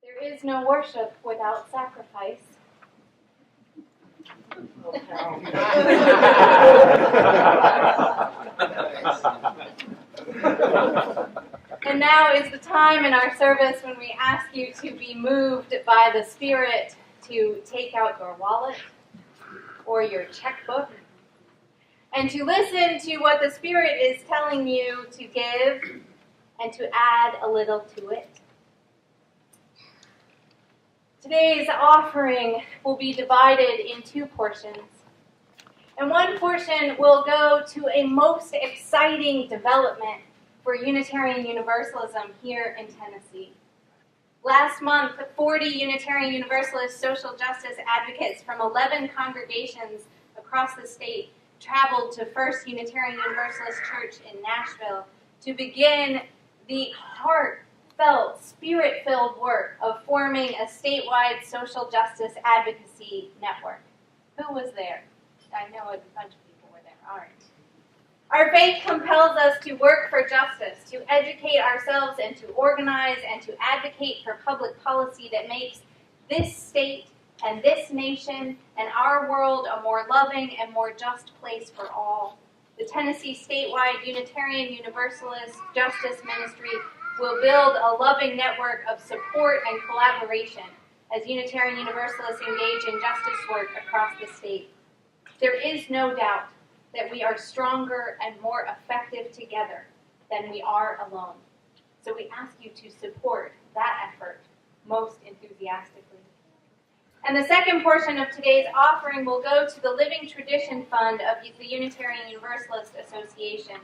There is no worship without sacrifice. And now is the time in our service when we ask you to be moved by the Spirit to take out your wallet or your checkbook and to listen to what the Spirit is telling you to give and to add a little to it. Today's offering will be divided in two portions. And one portion will go to a most exciting development for Unitarian Universalism here in Tennessee. Last month, 40 Unitarian Universalist social justice advocates from 11 congregations across the state traveled to First Unitarian Universalist Church in Nashville to begin the heartfelt, spirit-filled work of forming a statewide social justice advocacy network. Who was there? I know a bunch of people were there. All right. Our faith compels us to work for justice, to educate ourselves and to organize and to advocate for public policy that makes this state and this nation and our world a more loving and more just place for all. The Tennessee statewide Unitarian Universalist Justice Ministry will build a loving network of support and collaboration as Unitarian Universalists engage in justice work across the state. There is no doubt that we are stronger and more effective together than we are alone. So we ask you to support that effort most enthusiastically. And the second portion of today's offering will go to the Living Tradition Fund of the Unitarian Universalist Association.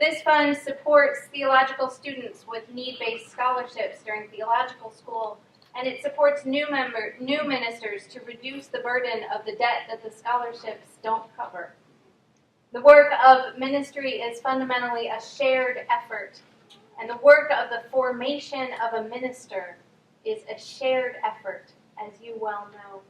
This fund supports theological students with need-based scholarships during theological school, and it supports new ministers to reduce the burden of the debt that the scholarships don't cover. The work of ministry is fundamentally a shared effort, and the work of the formation of a minister is a shared effort, as you well know.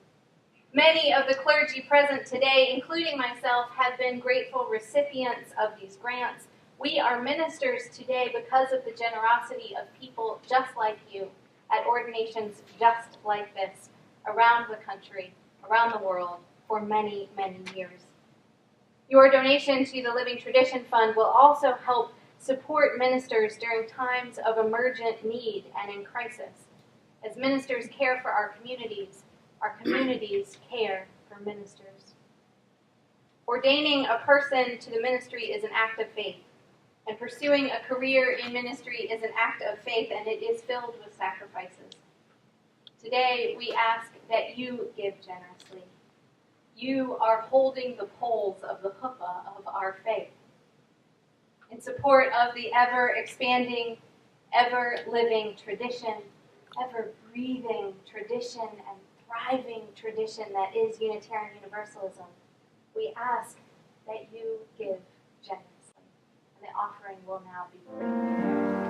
Many of the clergy present today, including myself, have been grateful recipients of these grants. We are ministers today because of the generosity of people just like you at ordinations just like this around the country, around the world, for many, many years. Your donation to the Living Tradition Fund will also help support ministers during times of emergent need and in crisis. As ministers care for our communities care for ministers. Ordaining a person to the ministry is an act of faith, and pursuing a career in ministry is an act of faith, and it is filled with sacrifices. Today, we ask that you give generously. You are holding the poles of the chuppah of our faith. In support of the ever-expanding, ever-living tradition, ever-breathing tradition, and thriving tradition that is Unitarian Universalism, we ask that you give generously. And the offering will now be prayed.